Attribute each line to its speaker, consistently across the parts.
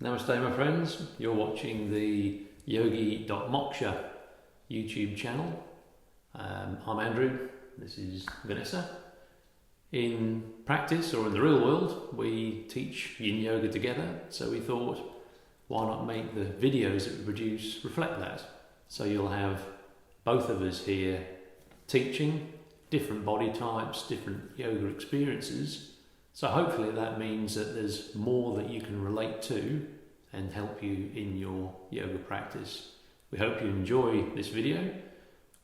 Speaker 1: Namaste my friends, you're watching the yogi.moksha YouTube channel. I'm Andrew, this is Vanessa. In practice or in the real world we teach Yin Yoga together, so we thought why not make the videos that we produce reflect that. So you'll have both of us here teaching different body types, different yoga experiences. So hopefully that means that there's more that you can relate to and help you in your yoga practice. We hope you enjoy this video.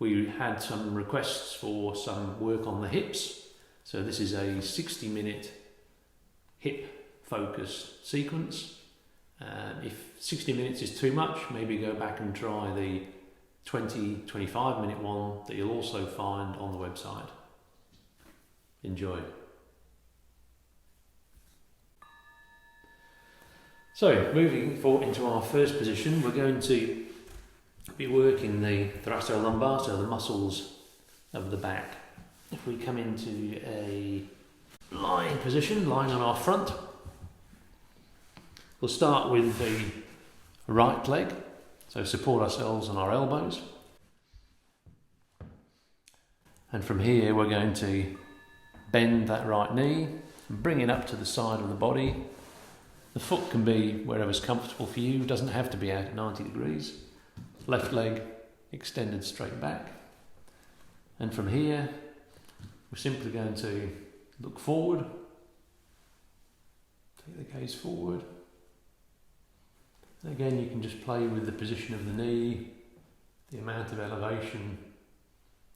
Speaker 1: We had some requests for some work on the hips. So this is a 60-minute hip focused sequence. If 60 minutes is too much, maybe go back and try the 20-25 minute one that you'll also find on the website. Enjoy. So, moving forward into our first position, we're going to be working the thoracolumbar, so the muscles of the back. If we come into a lying position, lying on our front, we'll start with the right leg, so support ourselves on our elbows. And from here we're going to bend that right knee and bring it up to the side of the body. The foot can be wherever's comfortable for you, it doesn't have to be out at 90 degrees. Left leg extended straight back. And from here, we're simply going to look forward, take the gaze forward. And again, you can just play with the position of the knee, the amount of elevation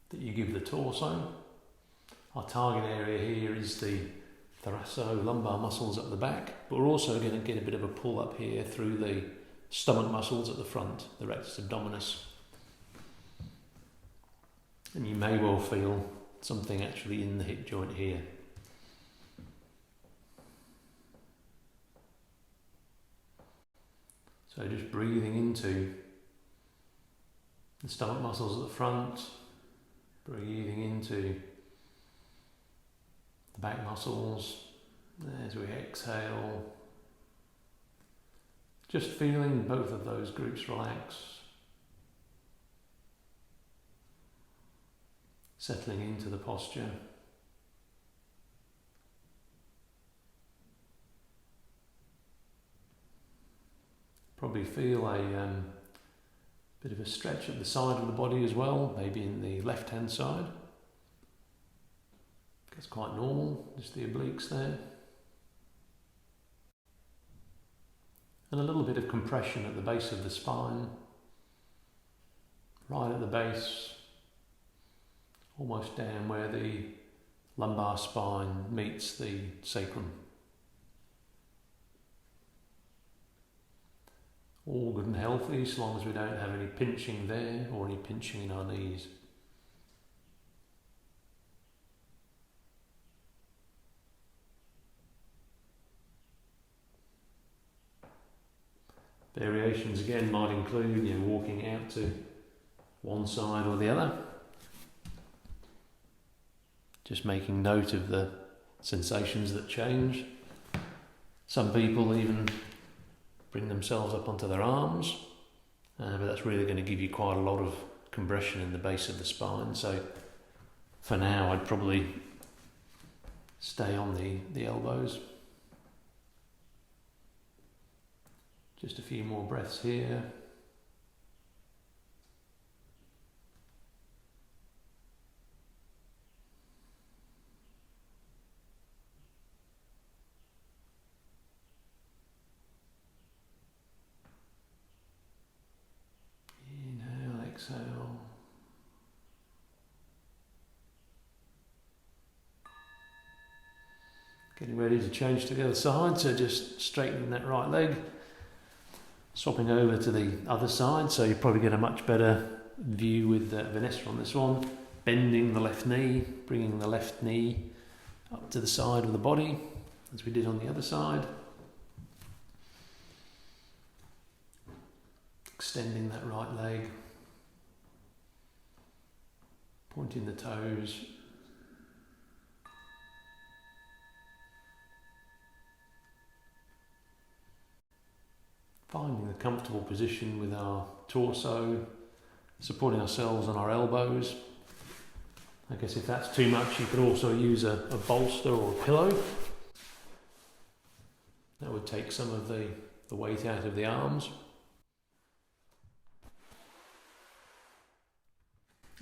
Speaker 1: that you give the torso. Our target area here is the thoracolumbar muscles at the back, but we're also going to get a bit of a pull up here through the stomach muscles at the front, the rectus abdominis. And you may well feel something actually in the hip joint here. So just breathing into the stomach muscles at the front, breathing into the back muscles as we exhale. Just feeling both of those groups relax. Settling into the posture. Probably feel a bit of a stretch at the side of the body as well, maybe in the left hand side. It's quite normal, just the obliques there. And a little bit of compression at the base of the spine, right at the base, almost down where the lumbar spine meets the sacrum. All good and healthy, as long as we don't have any pinching there or any pinching in our knees. Variations again might include walking out to one side or the other. Just making note of the sensations that change. Some people even bring themselves up onto their arms, but that's really going to give you quite a lot of compression in the base of the spine. So for now I'd probably stay on the elbows. Just a few more breaths here. Inhale, exhale. Getting ready to change to the other side, so just straightening that right leg. Swapping over to the other side, so you probably get a much better view with Vanessa on this one. Bending the left knee, bringing the left knee up to the side of the body, as we did on the other side. Extending that right leg. Pointing the toes. Finding a comfortable position with our torso, supporting ourselves on our elbows. I guess if that's too much, you could also use a bolster or a pillow. That would take some of the weight out of the arms.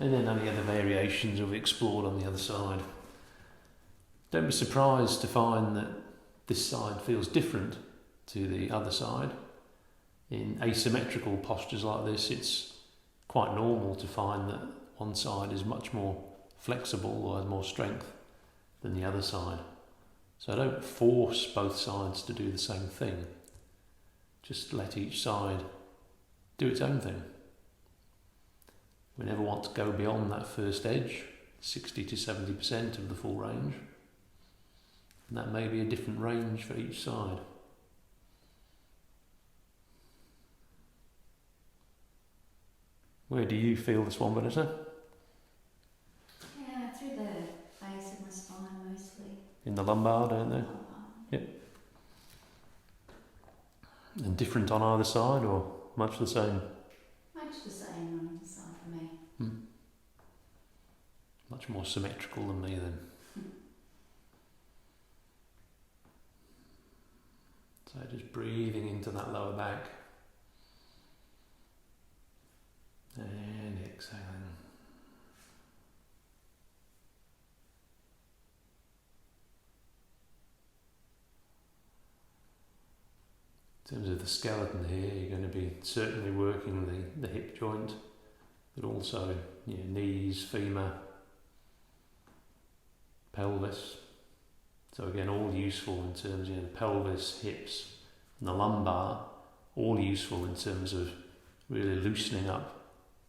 Speaker 1: And then any other variations we've explored on the other side. Don't be surprised to find that this side feels different to the other side. In asymmetrical postures like this, it's quite normal to find that one side is much more flexible or has more strength than the other side. So don't force both sides to do the same thing. Just let each side do its own thing. We never want to go beyond that first edge, 60 to 70% of the full range. And that may be a different range for each side. Where do you feel this one, Vanessa?
Speaker 2: Yeah, through the base of my spine mostly.
Speaker 1: In the lumbar, don't they? Yep. And different on either side, or much the same?
Speaker 2: Much the same on either side for me.
Speaker 1: Much more symmetrical than me then. So just breathing into that lower back. And exhaling. In terms of the skeleton here, you're going to be certainly working the hip joint, but also knees, femur, pelvis. So again, all useful in terms of the pelvis, hips, and the lumbar, all useful in terms of really loosening up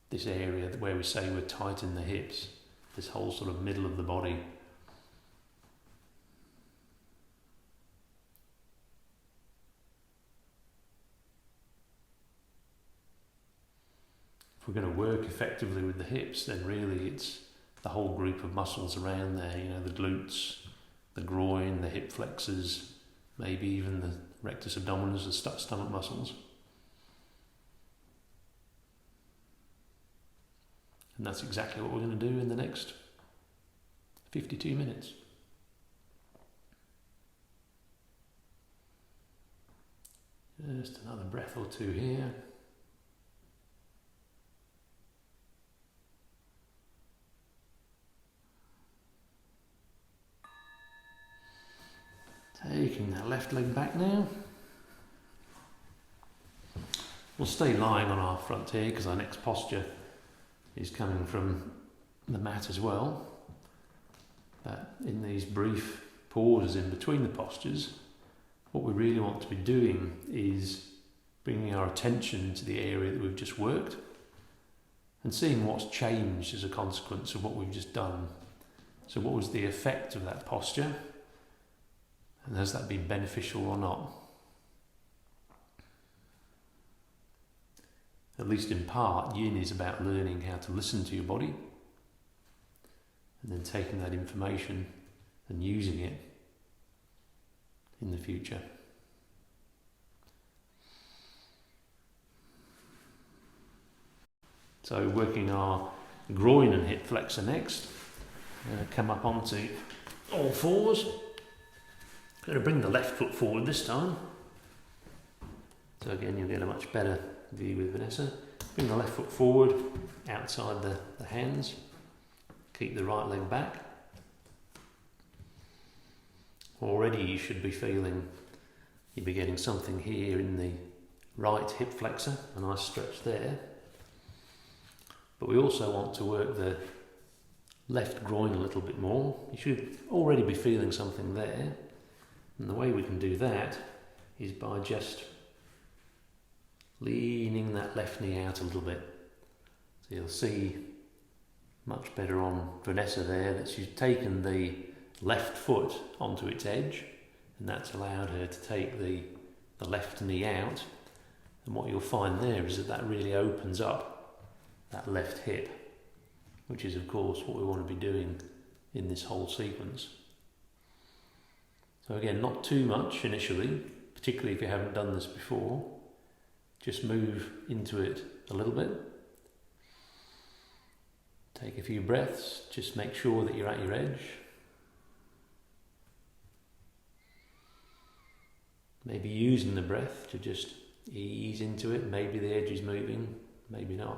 Speaker 1: this area where we say we're tight in the hips, this whole sort of middle of the body. If we're going to work effectively with the hips, then really it's the whole group of muscles around there, the glutes, the groin, the hip flexors, maybe even the rectus abdominis, the stomach muscles. And that's exactly what we're going to do in the next 52 minutes. Just another breath or two here. Taking that left leg back now. We'll stay lying on our front here because our next posture is coming from the mat as well. But in these brief pauses in between the postures, what we really want to be doing is bringing our attention to the area that we've just worked and seeing what's changed as a consequence of what we've just done. So what was the effect of that posture? And has that been beneficial or not? At least in part, Yin is about learning how to listen to your body and then taking that information and using it in the future. So working our groin and hip flexor next. Come up onto all fours. Going to bring the left foot forward this time. So again, you'll get a much better view with Vanessa. Bring the left foot forward, outside the hands. Keep the right leg back. Already you should be feeling, you'll be getting something here in the right hip flexor, a nice stretch there. But we also want to work the left groin a little bit more. You should already be feeling something there. And the way we can do that is by just leaning that left knee out a little bit. So you'll see much better on Vanessa there that she's taken the left foot onto its edge, and that's allowed her to take the left knee out. And what you'll find there is that really opens up that left hip, which is of course what we want to be doing in this whole sequence. So again, not too much initially, particularly if you haven't done this before. just move into it a little bit. Take a few breaths, just make sure that you're at your edge. Maybe using the breath to just ease into it. Maybe the edge is moving, maybe not.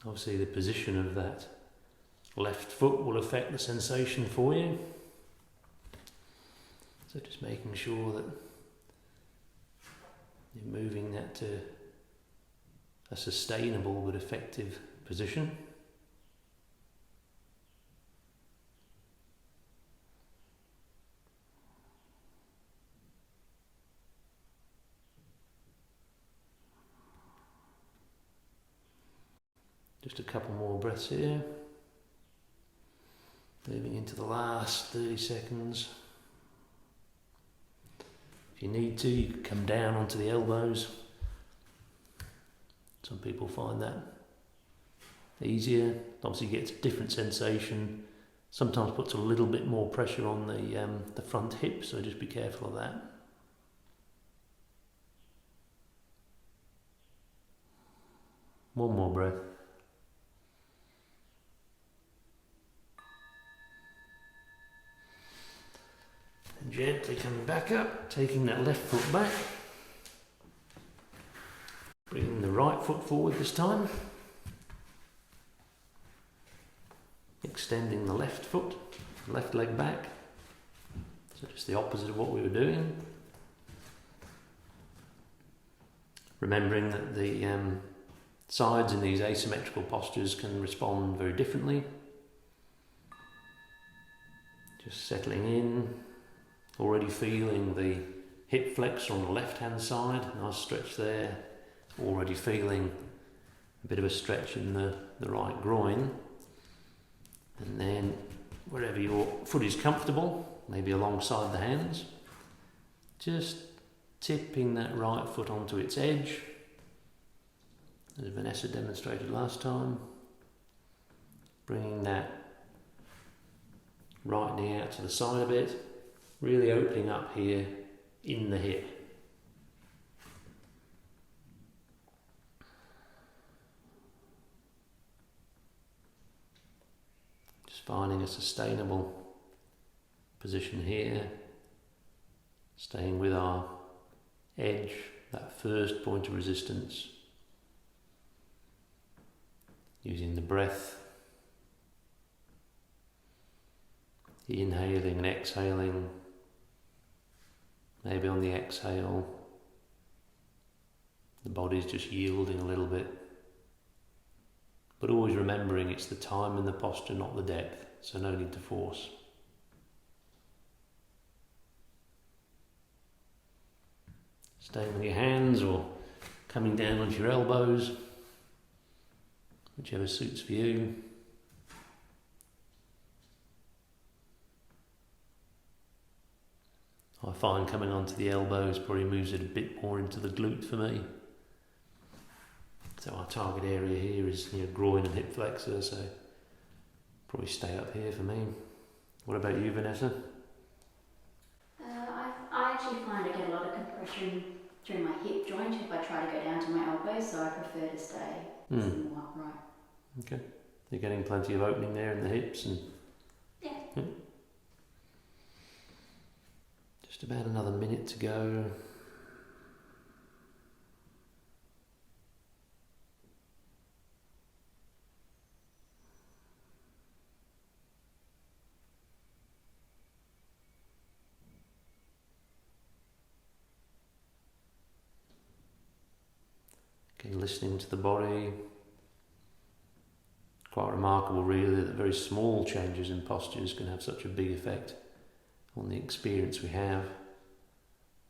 Speaker 1: Obviously the position of that left foot will affect the sensation for you. So just making sure that you're moving that to a sustainable but effective position. Just a couple more breaths here. Moving into the last 30 seconds. If you need to, you can come down onto the elbows. Some people find that easier. Obviously gets a different sensation. Sometimes puts a little bit more pressure on the front hip, so just be careful of that. One more breath. And gently coming back up, taking that left foot back. Bringing the right foot forward this time. Extending the left foot, left leg back. So just the opposite of what we were doing. Remembering that the sides in these asymmetrical postures can respond very differently. Just settling in. Already feeling the hip flexor on the left hand side, nice stretch there. Already feeling a bit of a stretch in the right groin. And then wherever your foot is comfortable, maybe alongside the hands, just tipping that right foot onto its edge, as Vanessa demonstrated last time. Bringing that right knee out to the side a bit. Really opening up here in the hip. Just finding a sustainable position here. Staying with our edge, that first point of resistance. Using the breath. Inhaling and exhaling. Maybe on the exhale, the body's just yielding a little bit. But always remembering it's the time and the posture, not the depth, so no need to force. Staying with your hands or coming down onto your elbows, whichever suits for you. I find coming onto the elbows probably moves it a bit more into the glute for me. So our target area here is groin and hip flexor, so probably stay up here for me. What about you, Vanessa?
Speaker 2: I actually find I get a lot of compression through my hip joint if I try to go down to my elbows, so I prefer to stay more upright.
Speaker 1: Okay. You're getting plenty of opening there in the hips and...
Speaker 2: Yeah.
Speaker 1: Just about another minute to go. Again, listening to the body. Quite remarkable really that very small changes in postures can have such a big effect on the experience we have.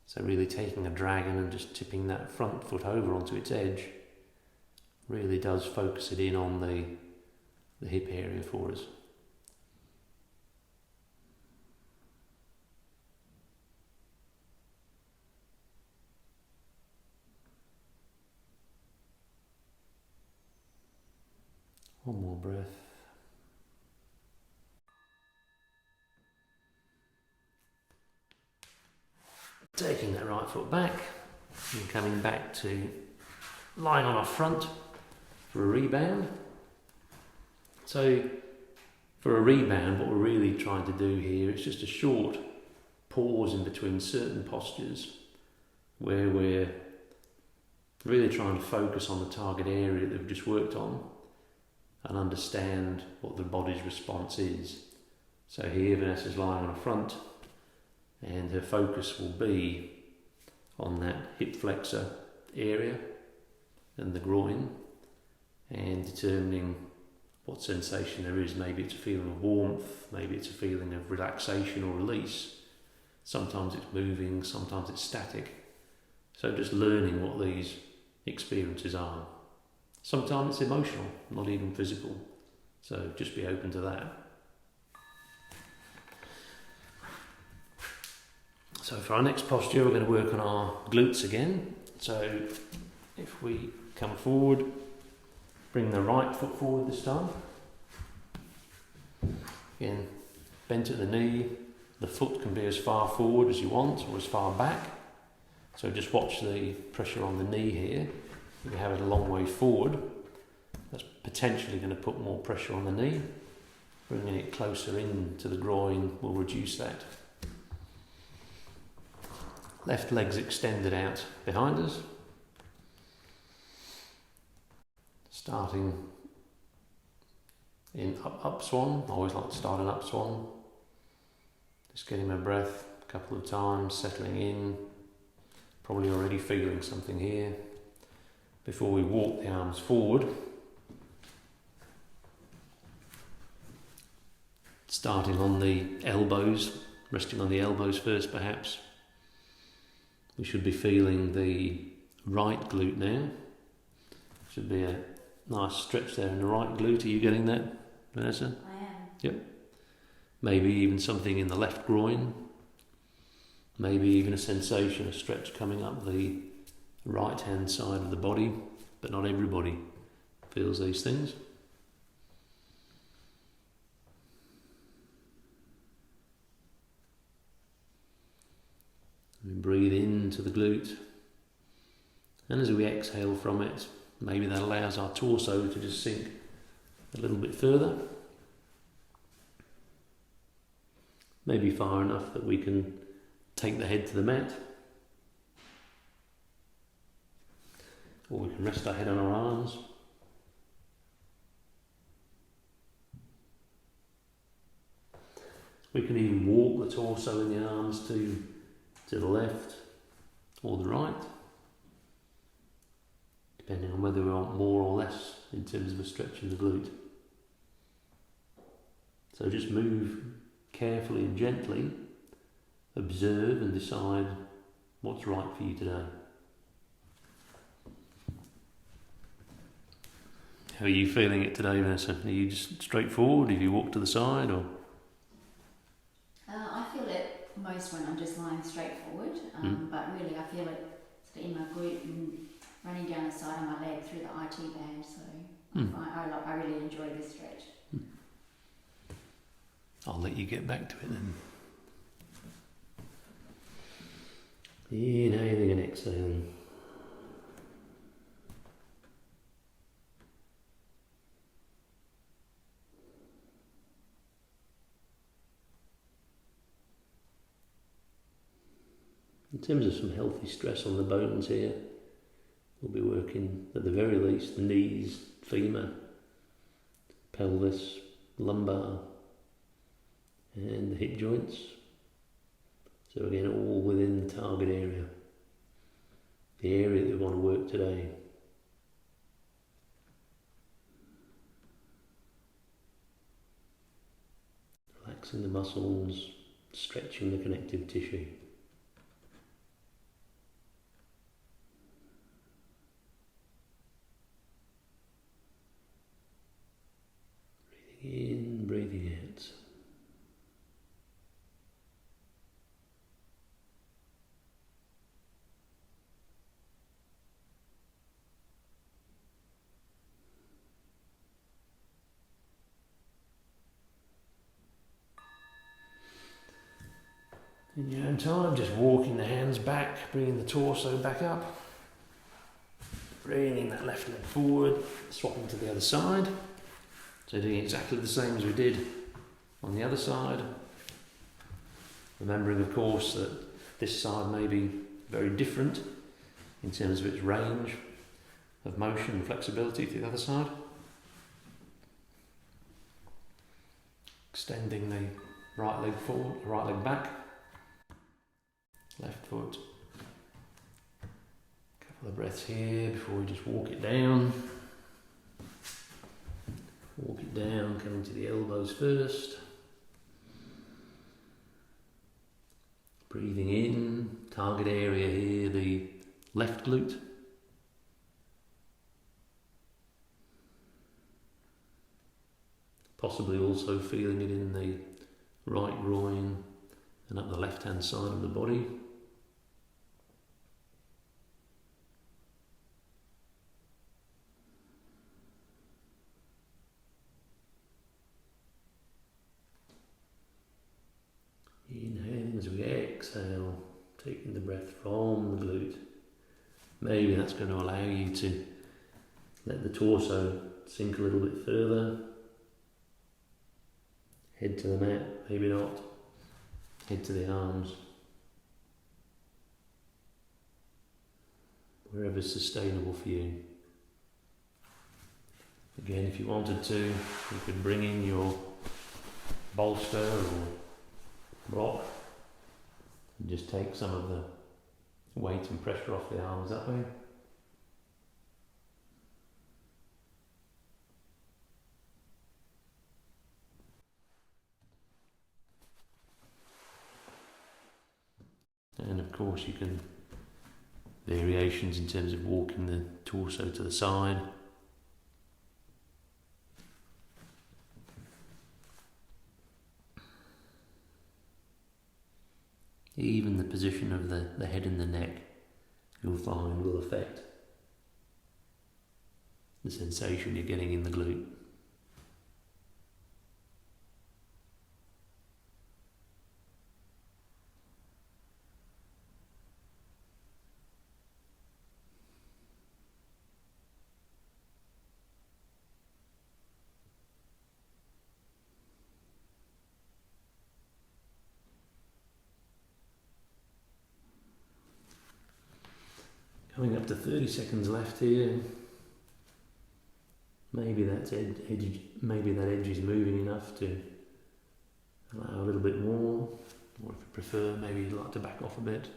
Speaker 1: So really taking a dragon and just tipping that front foot over onto its edge really does focus it in on the hip area for us. One more breath. Taking that right foot back and coming back to lying on our front for a rebound. So for a rebound, what we're really trying to do here is just a short pause in between certain postures where we're really trying to focus on the target area that we've just worked on and understand what the body's response is. So here Vanessa's lying on her front and her focus will be on that hip flexor area and the groin and determining what sensation there is. Maybe it's a feeling of warmth, maybe it's a feeling of relaxation or release. Sometimes it's moving, sometimes it's static. So just learning what these experiences are. Sometimes it's emotional, not even physical. So just be open to that. So for our next posture, we're going to work on our glutes again. So if we come forward, bring the right foot forward this time. Again, bent at the knee. The foot can be as far forward as you want or as far back. So just watch the pressure on the knee here. If you have it a long way forward, that's potentially going to put more pressure on the knee. Bringing it closer in to the groin will reduce that. Left leg's extended out behind us. Starting in up swan. I always like to start in up swan. Just getting my breath a couple of times, settling in. Probably already feeling something here. Before we walk the arms forward, starting on the elbows, resting on the elbows first perhaps. We should be feeling the right glute now. Should be a nice stretch there in the right glute. Are you getting that, Vanessa?
Speaker 2: I am.
Speaker 1: Yep. Maybe even something in the left groin. Maybe even a sensation, a stretch coming up the right hand side of the body, but not everybody feels these things. We breathe into the glute, and as we exhale from it, maybe that allows our torso to just sink a little bit further, maybe far enough that we can take the head to the mat, or we can rest our head on our arms. We can even walk the torso and the arms to the left or the right, depending on whether we want more or less in terms of a stretch in the glute. So just move carefully and gently, observe and decide what's right for you today. How are you feeling it today, Vanessa? Are you just straightforward? Have you walked to the side or?
Speaker 2: I feel it most when I'm just lying straight forward, but really I feel it sort of in my glute and running down the side of my leg through the IT band, so I really enjoy this stretch.
Speaker 1: I'll let you get back to it then. Inhaling and exhaling. In terms of some healthy stress on the bones here, we'll be working at the very least the knees, femur, pelvis, lumbar and the hip joints. So again, all within the target area, the area that we want to work today. Relaxing the muscles, stretching the connective tissue. In, breathing out. In your own time, just walking the hands back, bringing the torso back up, bringing that left leg forward, swapping to the other side. So doing exactly the same as we did on the other side. Remembering, of course, that this side may be very different in terms of its range of motion and flexibility to the other side. Extending the right leg forward, right leg back. Left foot. Couple of breaths here before we just walk it down. Walk it down, coming to the elbows first. Breathing in, target area here, the left glute. Possibly also feeling it in the right groin and up the left hand side of the body. Inhaling as we exhale, taking the breath from the glute. Maybe that's going to allow you to let the torso sink a little bit further. Head to the mat, maybe not. Head to the arms. Wherever's sustainable for you. Again, if you wanted to, you could bring in your bolster or rock and just take some of the weight and pressure off the arms that way. And of course you can, variations in terms of walking the torso to the side. Even the position of the head and the neck, you'll find, will affect the sensation you're getting in the glute. Coming up to 30 seconds left here. Maybe that edge is moving enough to allow a little bit more, or if you prefer, maybe you'd like to back off a bit.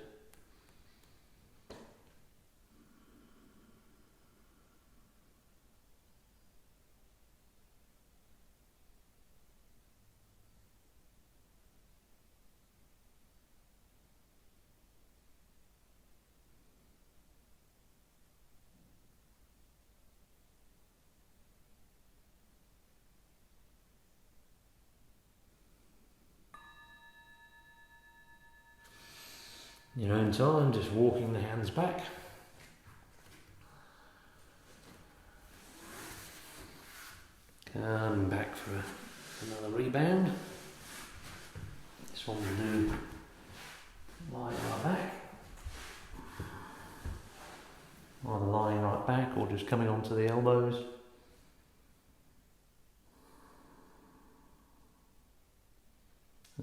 Speaker 1: In your own time, just walking the hands back. Coming back for another rebound. This one we'll do lying right back. Either lying right back or just coming onto the elbows.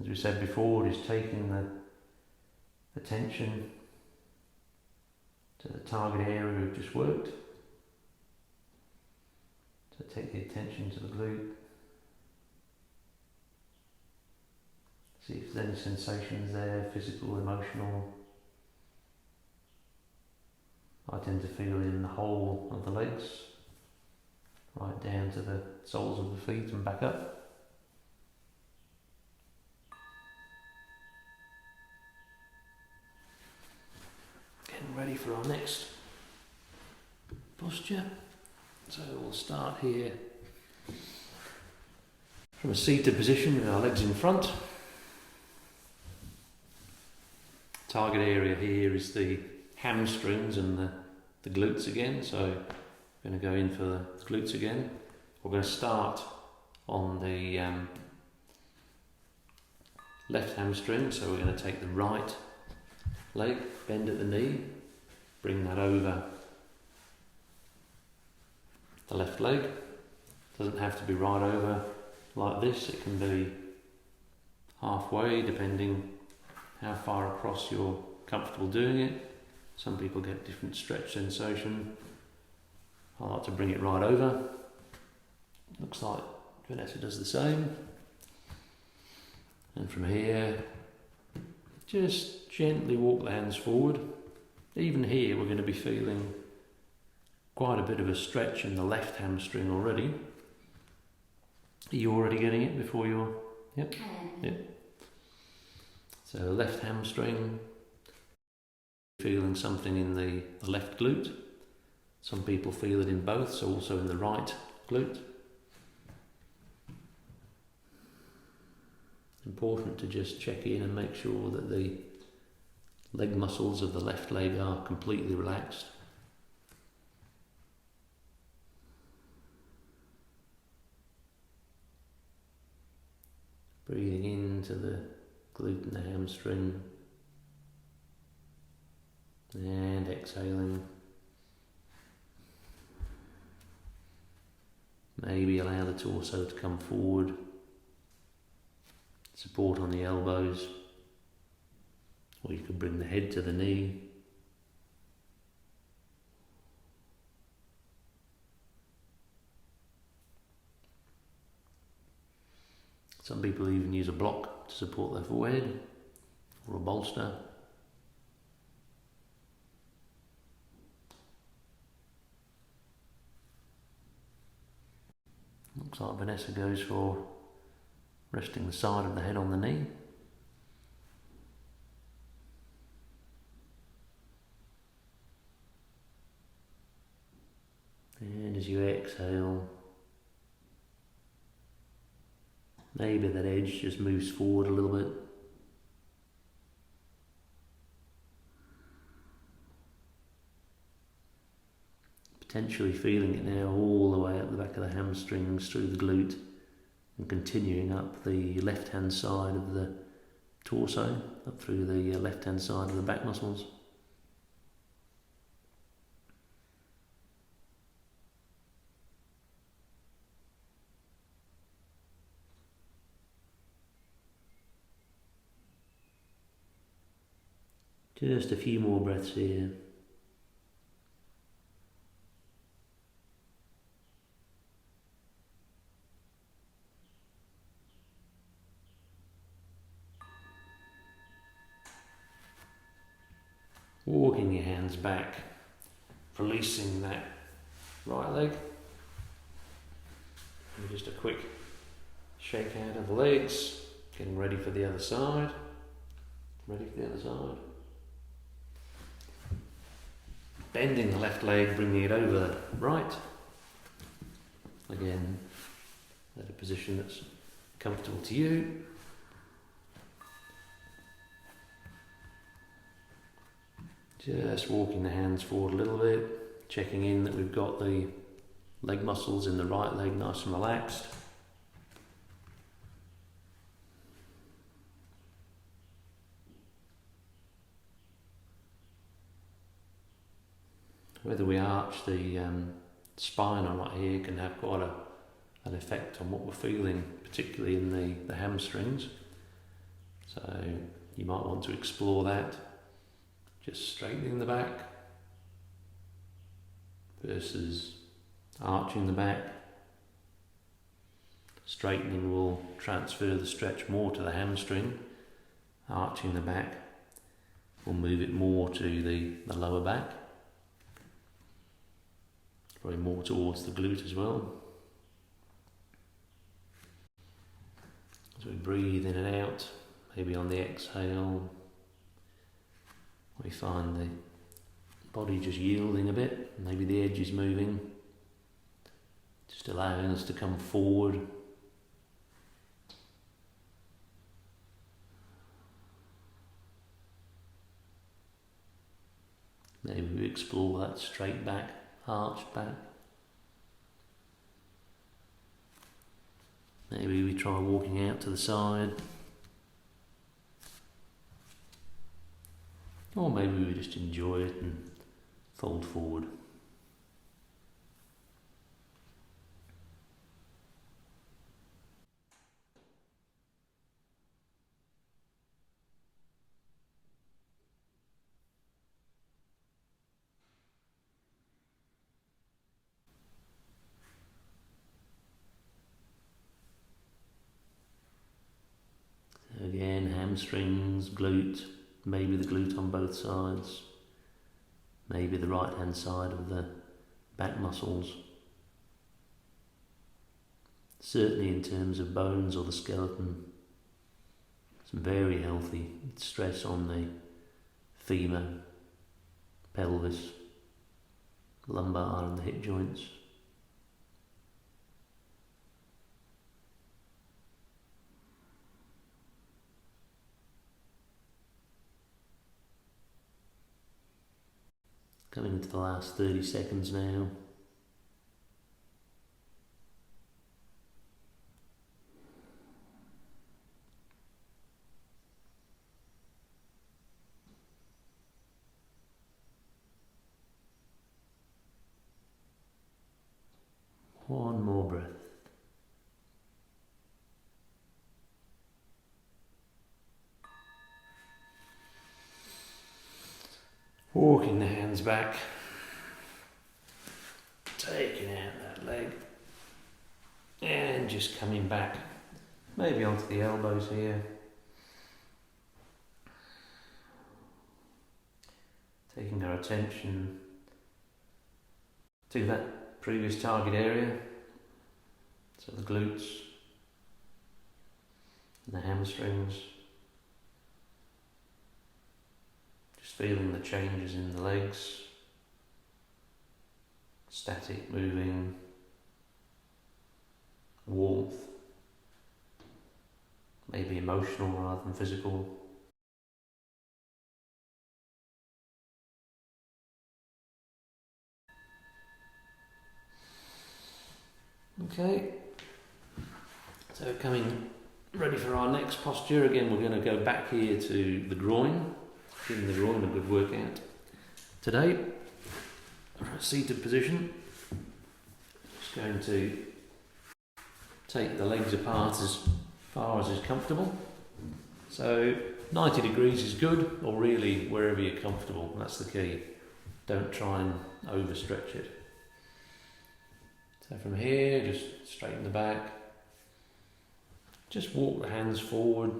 Speaker 1: As we said before, just taking the attention to the target area we've just worked. So take the attention to the glute. See if there's any sensations there, physical, emotional. I tend to feel in the whole of the legs, right down to the soles of the feet and back up. Getting ready for our next posture. So we'll start here from a seated position with our legs in front. Target area here is the hamstrings and the glutes again, so I'm going to go in for the glutes again. We're going to start on the left hamstring, so we're going to take the right leg, bend at the knee, bring that over the left leg. Doesn't have to be right over like this, it can be halfway depending how far across you're comfortable doing it. Some people get different stretch sensation. I like to bring it right over. Looks like Vanessa does the same. And from here, just gently walk the hands forward. Even here we're going to be feeling quite a bit of a stretch in the left hamstring already. Are you already getting it before you're... Yep. Yep. So left hamstring, feeling something in the left glute. Some people feel it in both, so also in the right glute. Important to just check in and make sure that the leg muscles of the left leg are completely relaxed. Breathing into the glute and the hamstring, and exhaling. Maybe allow the torso to come forward, support on the elbows, or you could bring the head to the knee. Some people even use a block to support their forehead, or a bolster. Looks like Vanessa goes for resting the side of the head on the knee. And as you exhale, maybe that edge just moves forward a little bit. Potentially feeling it now all the way up the back of the hamstrings, through the glute, and continuing up the left-hand side of the torso, up through the left-hand side of the back muscles. Just a few more breaths here. Walking your hands back, releasing that right leg. And just a quick shake out of the legs, getting ready for the other side. Ready for the other side. Bending the left leg, bringing it over the right. Again, at a position that's comfortable to you. Just walking the hands forward a little bit, checking in that we've got the leg muscles in the right leg nice and relaxed. Whether we arch the spine or not here can have quite an effect on what we're feeling, particularly in the hamstrings. So you might want to explore that. Just straightening the back versus arching the back. Straightening will transfer the stretch more to the hamstring. Arching the back will move it more to the lower back. Probably more towards the glute as well. As we breathe in and out, maybe on the exhale, we find the body just yielding a bit, maybe the edge is moving, just allowing us to come forward, Maybe we explore that straight back, arched back. Maybe we try walking out to the side. Or maybe we just enjoy it and fold forward. Again, hamstrings, glute, maybe the glute on both sides, maybe the right hand side of the back muscles. Certainly in terms of bones or the skeleton, it's very healthy. It's stress on the femur, pelvis, lumbar and the hip joints. Coming into the last 30 seconds now. One more breath. Walking the hands back, taking out that leg, and just coming back, maybe onto the elbows here. Taking our attention to that previous target area, so the glutes and the hamstrings. Just feeling the changes in the legs, static moving, warmth, maybe emotional rather than physical. Okay, so coming ready for our next posture. Again, we're going to go back here to the groin, giving the groin a good workout. Today, seated position, just going to take the legs apart as far as is comfortable. So 90 degrees is good, or really wherever you're comfortable, that's the key. Don't try and overstretch it. So from here, just straighten the back. Just walk the hands forward.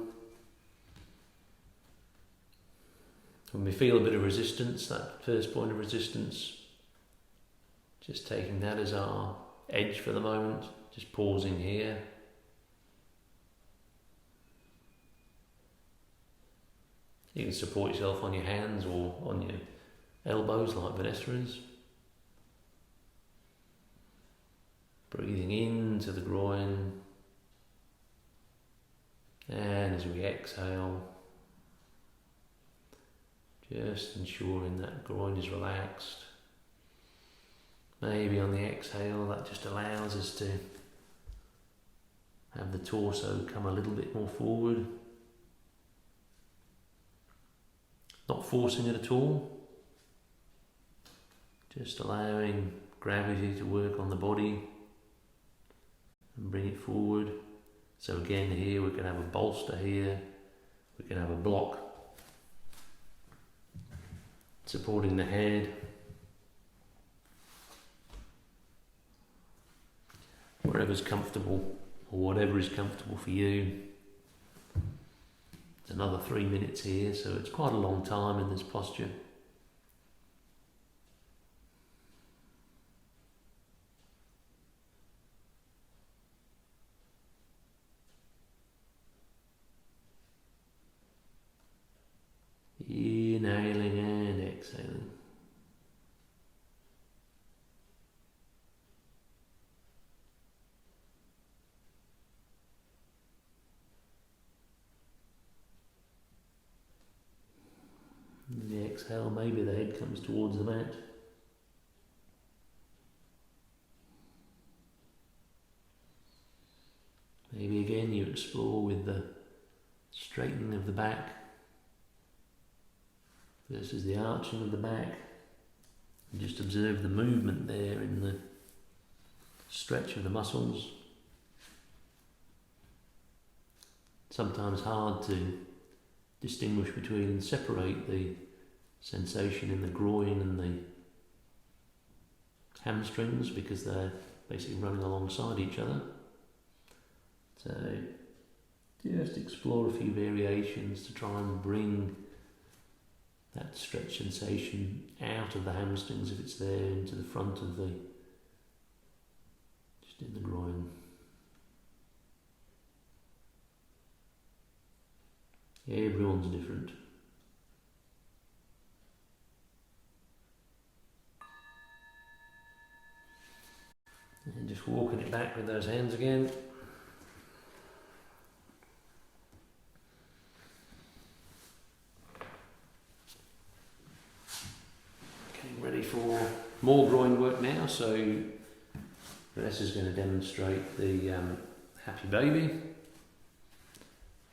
Speaker 1: When we feel a bit of resistance, that first point of resistance, just taking that as our edge for the moment, just pausing here. You can support yourself on your hands or on your elbows like Vanessa is. Breathing into the groin, and as we exhale, just ensuring that groin is relaxed. Maybe on the exhale, that just allows us to have the torso come a little bit more forward. Not forcing it at all, just allowing gravity to work on the body and bring it forward. So again, here we can have a bolster here, we can have a block supporting the head. Wherever's comfortable, or whatever is comfortable for you. It's another 3 minutes here, so it's quite a long time in this posture. Inhaling and exhaling. And the exhale, maybe the head comes towards the mat. Maybe again you explore with the straightening of the back versus the arching of the back. And just observe the movement there in the stretch of the muscles. Sometimes hard to distinguish between and separate the sensation in the groin and the hamstrings because they're basically running alongside each other. So just explore a few variations to try and bring that stretch sensation out of the hamstrings if it's there, into the front of the, just in the groin. Everyone's different. And just walking it back with those hands again. Getting ready for more groin work now, so Vanessa's going to demonstrate the happy baby.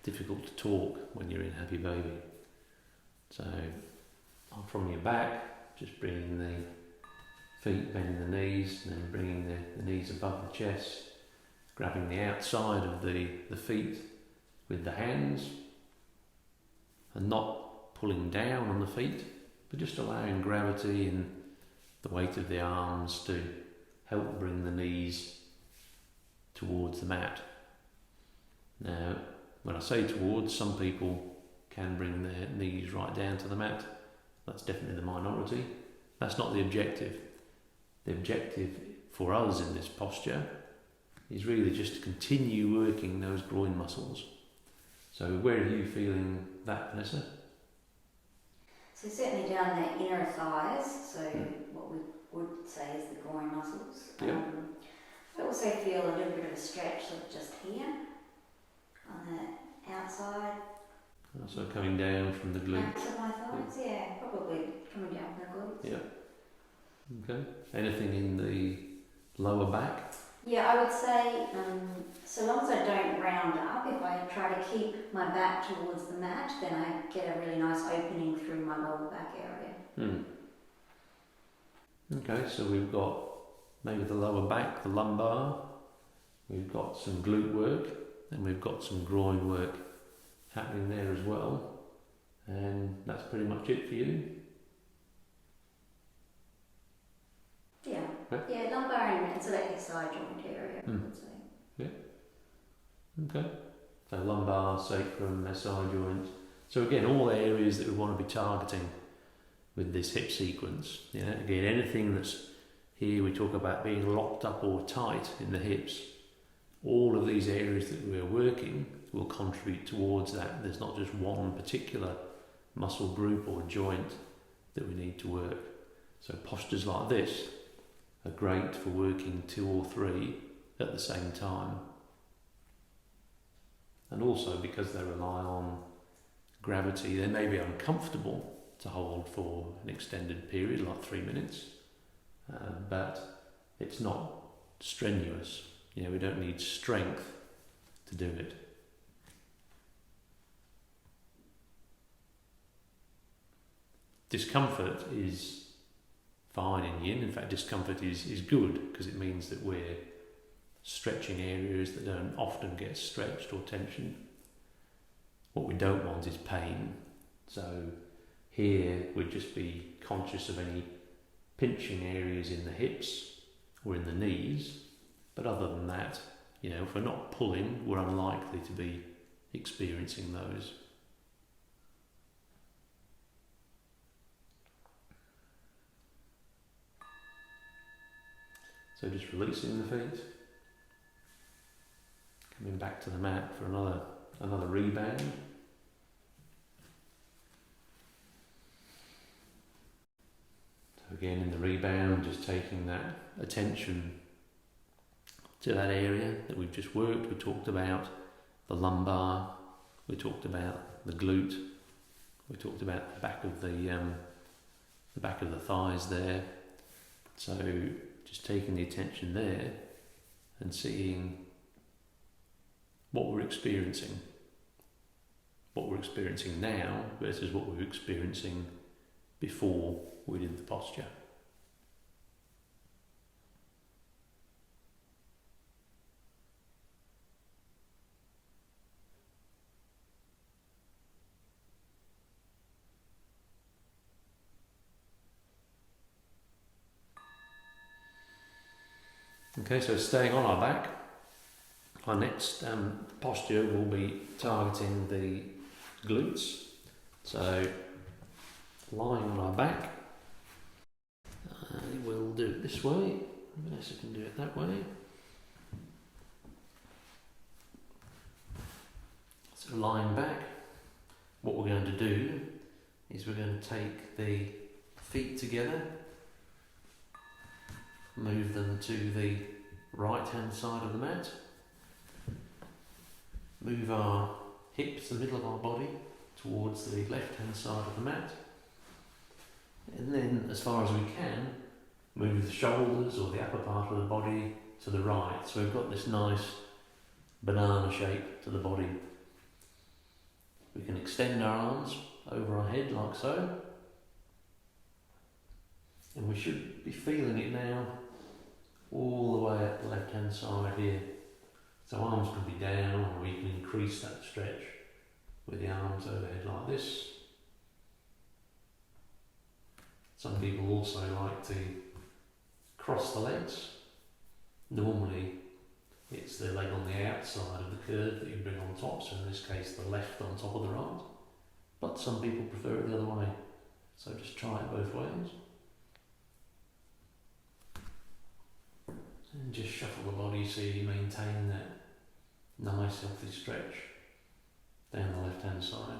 Speaker 1: Difficult to talk when you're in happy baby. So from your back, just bringing the feet, bending the knees, and then bringing the knees above the chest, grabbing the outside of the feet with the hands, and not pulling down on the feet, but just allowing gravity and the weight of the arms to help bring the knees towards the mat. Now, when I say towards, some people can bring their knees right down to the mat. That's definitely the minority. That's not the objective. The objective for us in this posture is really just to continue working those groin muscles. So where are you feeling that, Vanessa?
Speaker 2: So certainly down the inner thighs, so what we would say is the groin muscles.
Speaker 1: Yeah.
Speaker 2: I also feel a little bit of a stretch just here on the outside.
Speaker 1: So coming down from the glutes.
Speaker 2: Backs of my thighs, yeah, probably coming down from the glutes.
Speaker 1: Yeah. Okay. Anything in the lower back?
Speaker 2: Yeah, I would say, so long as I don't round up, if I try to keep my back towards the mat, then I get a really nice opening through my lower back area.
Speaker 1: Okay, so we've got maybe the lower back, the lumbar, we've got some glute work, and we've got some groin work happening there as well. And that's pretty much it for you?
Speaker 2: Yeah,
Speaker 1: Right.
Speaker 2: yeah, lumbar and selective side joint area, I would say.
Speaker 1: Okay. So lumbar, sacrum, SI joint. So again, all areas that we want to be targeting with this hip sequence. Yeah. Again, anything that's here, we talk about being locked up or tight in the hips. All of these areas that we're working will contribute towards that. There's not just one particular muscle group or joint that we need to work. So postures like this are great for working 2 or 3 at the same time. And also because they rely on gravity, they may be uncomfortable to hold for an extended period, like 3 minutes, but it's not strenuous. You know, we don't need strength to do it. Discomfort is fine in yin. In fact, discomfort is good because it means that we're stretching areas that don't often get stretched or tensioned. What we don't want is pain. So here we'd just be conscious of any pinching areas in the hips or in the knees. But other than that, you know, if we're not pulling, we're unlikely to be experiencing those. So just releasing the feet, coming back to the mat for another rebound. So again in the rebound, just taking that attention to that area that we've just worked. We talked about the lumbar, we talked about the glute, We talked about the back of the thighs there. So just taking the attention there and seeing what we're experiencing now versus what we were experiencing before we did the posture. Okay, so staying on our back, our next posture will be targeting the glutes. So lying on our back, we'll do it this way. Vanessa can do it that way. So lying back, what we're going to do is we're going to take the feet together, move them to the right hand side of the mat, move our hips, the middle of our body, towards the left hand side of the mat, and then as far as we can move the shoulders or the upper part of the body to the right. So we've got this nice banana shape to the body. We can extend our arms over our head like so, and we should be feeling it now all the way up the left hand side here. So arms can be down, or we can increase that stretch with the arms overhead like this. Some people also like to cross the legs. Normally it's the leg on the outside of the curve that you bring on top, so in this case the left on top of the right. But some people prefer it the other way, so just try it both ways. And just shuffle the body so you maintain that nice healthy stretch down the left hand side.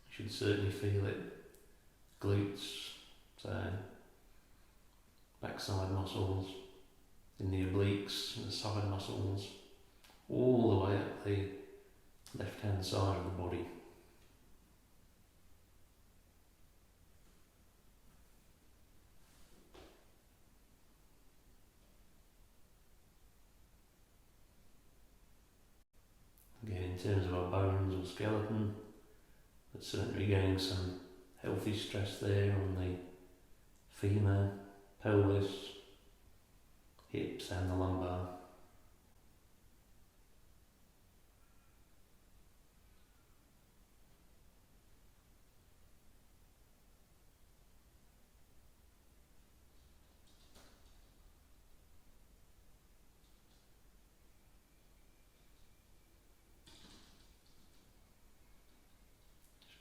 Speaker 1: You should certainly feel it. Glutes, so backside muscles, in the obliques and the side muscles, all the way up the left hand side of the body. Again, in terms of our bones or skeleton, but certainly getting some healthy stress there on the femur, pelvis, hips and the lumbar.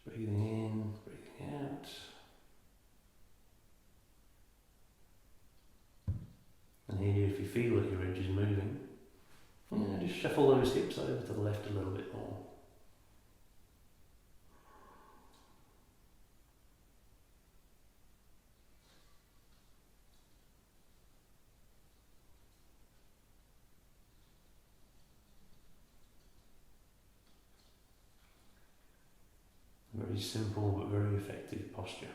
Speaker 1: Breathing in, breathing out. And here, if you feel that your edge is moving, just shuffle those hips over to the left a little bit more. Very simple but very effective posture.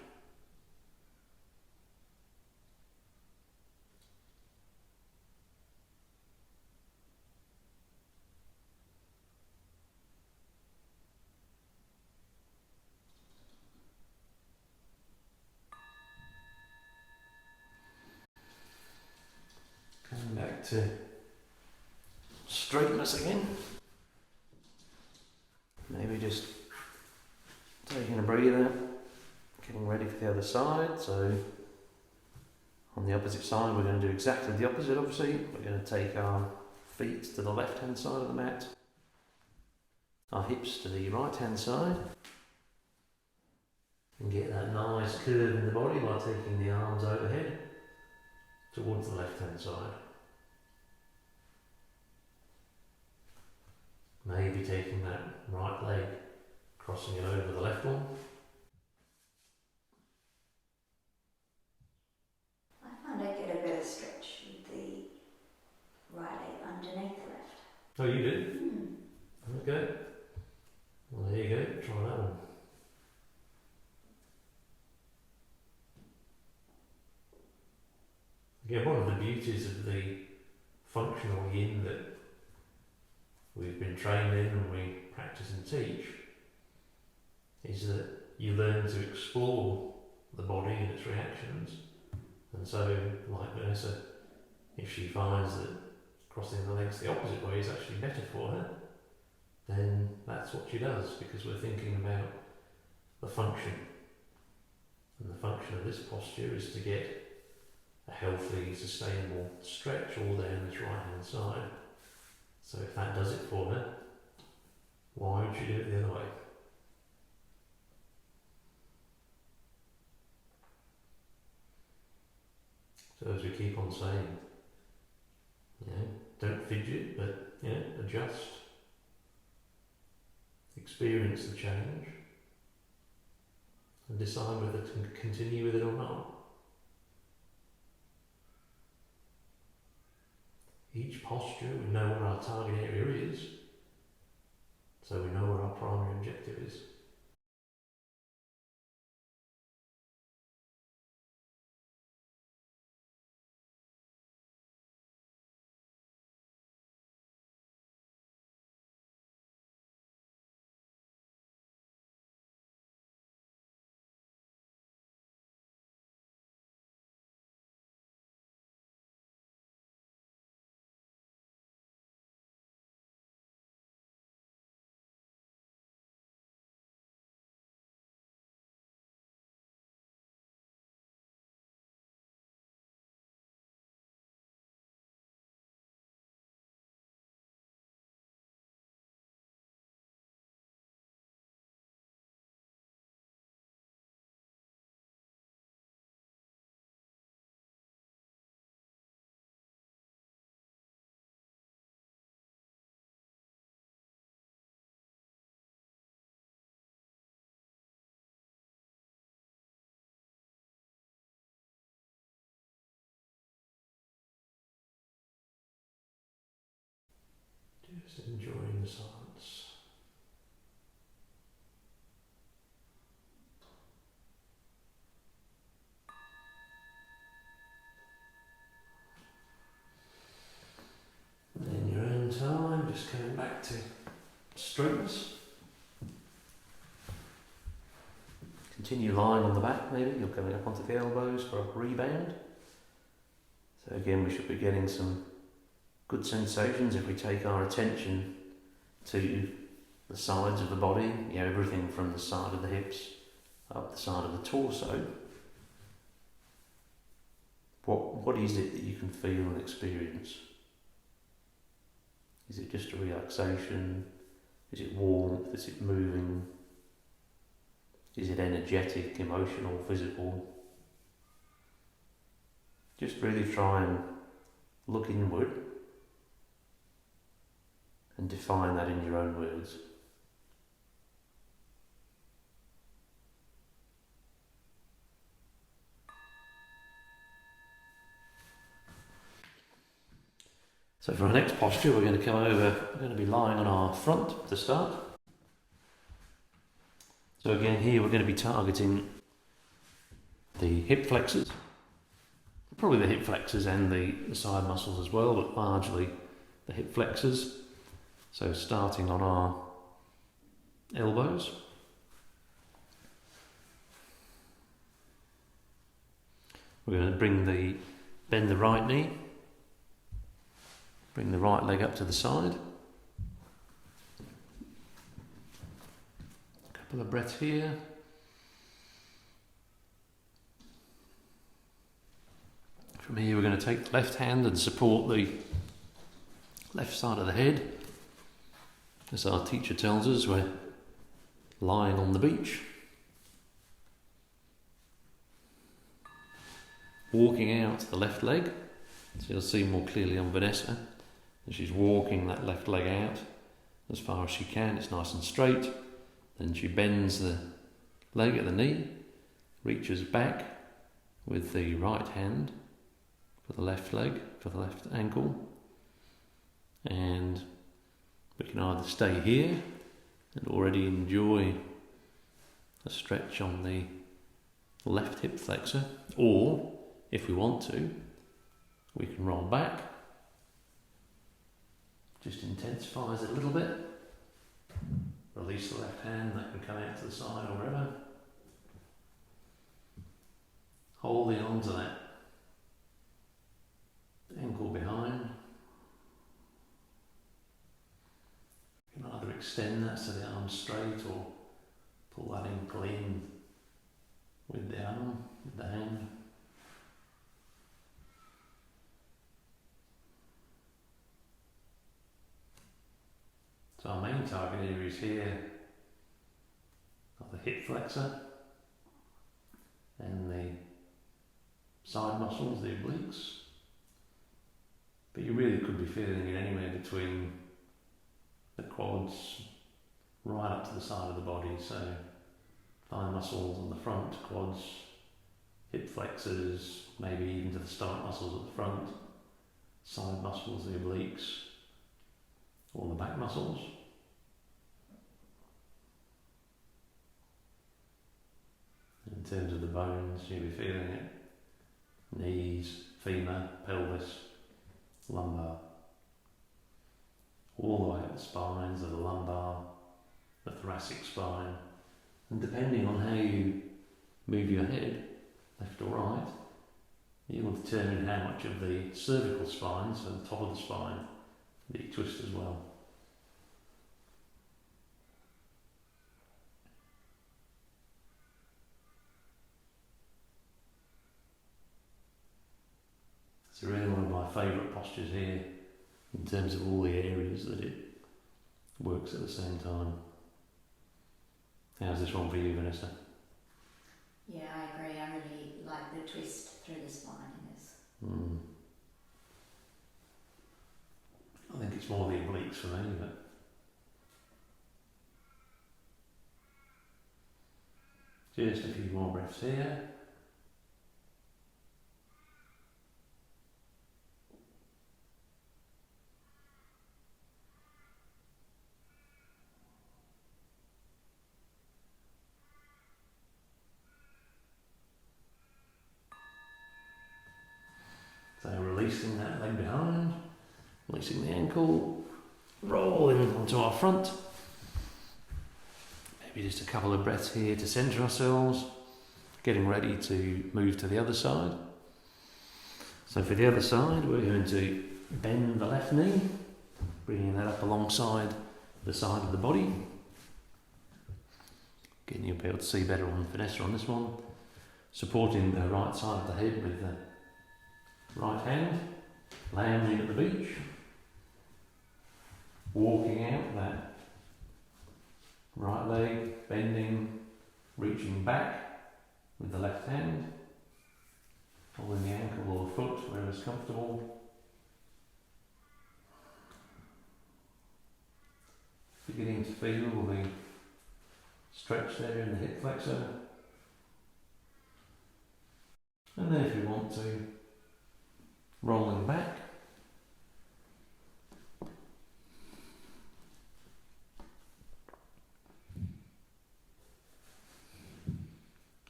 Speaker 1: Coming back to straightness again. Maybe just taking a breather, getting ready for the other side. So on the opposite side we're going to do exactly the opposite obviously. We're going to take our feet to the left hand side of the mat, our hips to the right hand side, and get that nice curve in the body by taking the arms overhead towards the left hand side. Maybe taking that right leg, crossing it over the left one.
Speaker 2: I find I get a better stretch with the right leg underneath the left.
Speaker 1: Oh, you do? Okay. beauties of the functional yin that we've been trained in and we practice and teach is that you learn to explore the body and its reactions. And so, like Vanessa, if she finds that crossing the legs the opposite way is actually better for her, then that's what she does, because we're thinking about the function. And the function of this posture is to get a healthy, sustainable stretch all down this right hand side. So if that does it for her, why would she do it the other way? So as we keep on saying, don't fidget, but adjust. Experience the change and decide whether to continue with it or not. Each posture, we know what our target area is, so we know what our primary objective is. Just enjoying the silence. In your own time, just coming back to straightness. Continue lying on the back maybe, you're coming up onto the elbows for a rebound. So again, we should be getting some good sensations if we take our attention to the sides of the body, everything from the side of the hips up the side of the torso. What is it that you can feel and experience? Is it just a relaxation? Is it warmth? Is it moving? Is it energetic, emotional, physical? Just really try and look inward and define that in your own words. So for our next posture, we're going to be lying on our front to start. So again, here we're going to be targeting the hip flexors, probably the hip flexors and the side muscles as well, but largely the hip flexors. So starting on our elbows. We're going to bend the right knee, bring the right leg up to the side. A couple of breaths here. From here we're going to take the left hand and support the left side of the head. As our teacher tells us, we're lying on the beach. Walking out the left leg, so you'll see more clearly on Vanessa. And she's walking that left leg out as far as she can. It's nice and straight. Then she bends the leg at the knee, reaches back with the right hand for the left leg, for the left ankle. And we can either stay here and already enjoy a stretch on the left hip flexor, or if we want to, We can roll back. Just intensifies it a little bit. Release the left hand, that can come out to the side or wherever. Holding on to that ankle behind. You can either extend that so the arm's straight or pull that ankle in with the arm, with the hand. So our main target areas here are the hip flexor and the side muscles, the obliques. But you really could be feeling it anywhere between the quads right up to the side of the body. So thigh muscles on the front, quads, hip flexors, maybe even to the stomach muscles at the front, side muscles, the obliques, or the back muscles. In terms of the bones, you'll be feeling it. Knees, femur, pelvis, lumbar. All the way up the spines of the lumbar, the thoracic spine. And depending on how you move your head, left or right, you will determine how much of the cervical spine, so the top of the spine, that you twist as well. It's really one of my favourite postures here in terms of all the areas that it works at the same time. How's this one for you, Vanessa?
Speaker 2: Yeah, I agree. I really like the twist through the spine in this.
Speaker 1: I think it's more the obliques for me, but just a few more breaths here. So releasing that leg behind, releasing the ankle, rolling onto our front. Maybe just a couple of breaths here to centre ourselves, getting ready to move to the other side. So for the other side, we're going to bend the left knee, bringing that up alongside the side of the body. Again, you'll be able to see better on Vanessa on this one. Supporting the right side of the head with the right hand, lounging at the beach, walking out that right leg, bending, reaching back with the left hand, holding the ankle or the foot wherever's comfortable. Beginning to feel the stretch there in the hip flexor. And then if you want to, rolling back.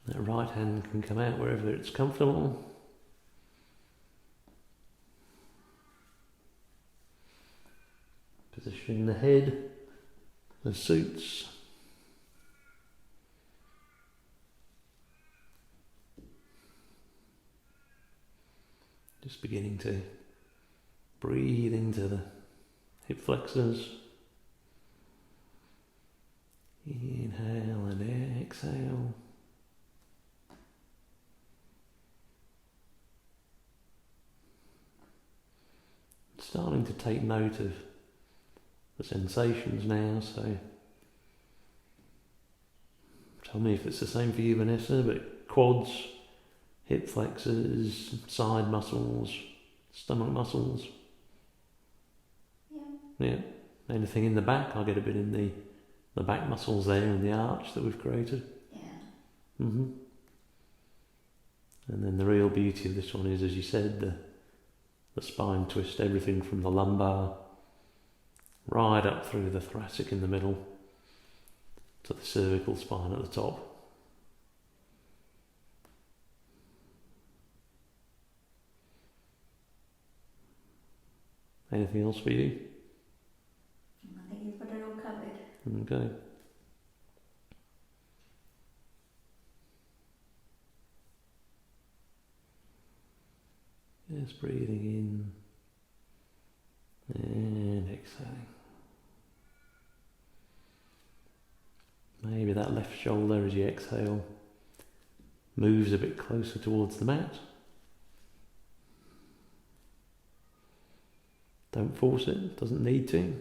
Speaker 1: That right hand can come out wherever it's comfortable. Positioning the head as suits. Just beginning to breathe into the hip flexors. Inhale and exhale. Starting to take note of the sensations now, so tell me if it's the same for you, Vanessa, but quads, hip flexors, side muscles, stomach muscles. Yeah. Anything in the back? I'll get a bit in the back muscles there in the arch that we've created.
Speaker 2: Yeah.
Speaker 1: And then the real beauty of this one is, as you said, the spine twist, everything from the lumbar right up through the thoracic in the middle to the cervical spine at the top. Anything else for you?
Speaker 2: I think you've got it all covered.
Speaker 1: Okay. Just breathing in and exhaling. Maybe that left shoulder as you exhale moves a bit closer towards the mat. Don't force it, doesn't need to.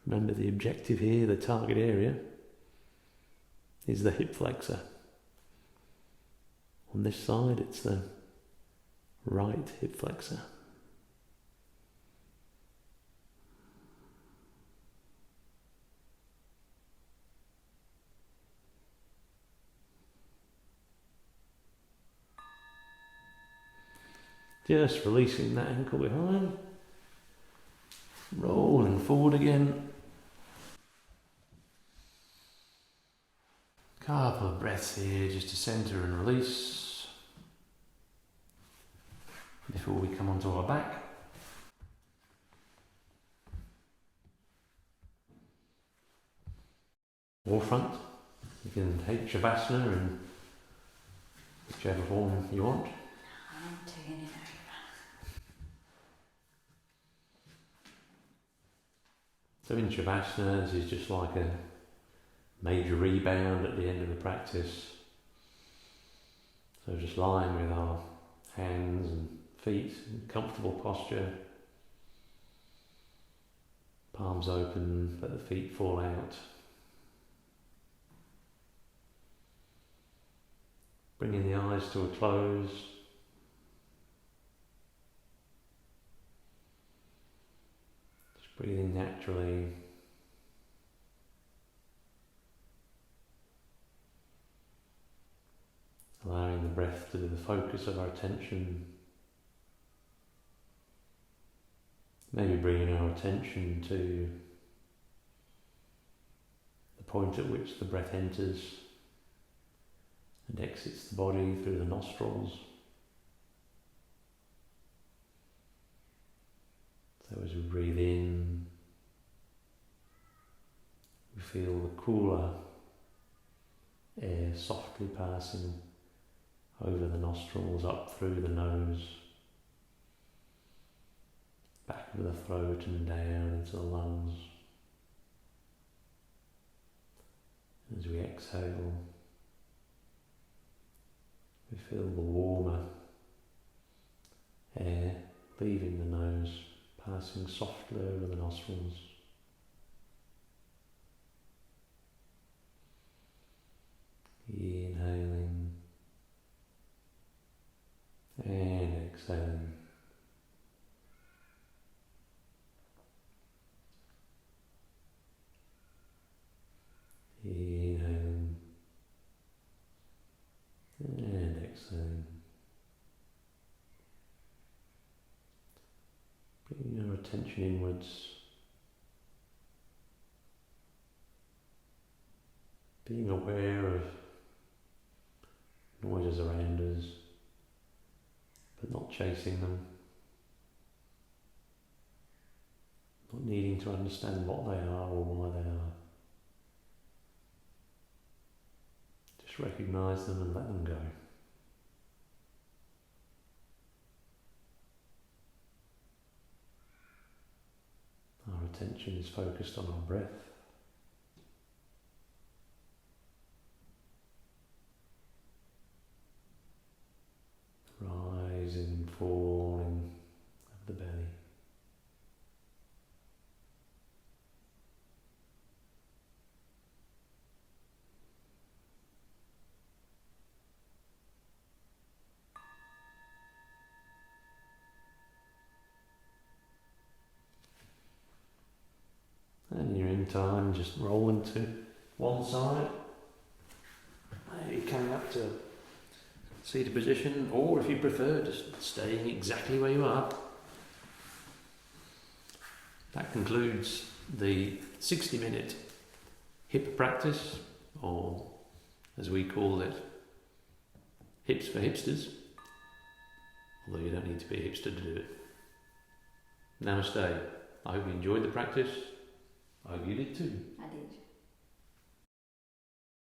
Speaker 1: Remember the objective here, the target area, is the hip flexor. On this side it's the right hip flexor. Just releasing that ankle behind, rolling forward again. Couple of breaths here just to centre and release before we come onto our back. Or front. You can take Shavasana in whichever form you want.
Speaker 2: I'm taking it over.
Speaker 1: So in Shavasana, this is just like a major rebound at the end of the practice. So just lying with our hands and feet in comfortable posture. Palms open, let the feet fall out. Bringing the eyes to a close. Just breathing naturally. Allowing the breath to be the focus of our attention. Maybe bringing our attention to the point at which the breath enters and exits the body through the nostrils. So as we breathe in, we feel the cooler air softly passing over the nostrils, up through the nose, back of the throat and down into the lungs. As we exhale, we feel the warmer air leaving the nose, passing softly over the nostrils. Inhaling and exhaling. Inhaling and exhaling. Bringing your attention inwards. Being aware of noises around us, but not chasing them. Not needing to understand what they are or why they are. Just recognise them and let them go. Our attention is focused on our breath. Rising and falling of the belly. And you're in time, just rolling to one side. Maybe coming up to seated position, or if you prefer, just staying exactly where you are. That concludes the 60-minute hip practice, or as we call it, hips for hipsters. Although you don't need to be a hipster to do it. Namaste. I hope you enjoyed the practice. I hope you did too.
Speaker 2: I did.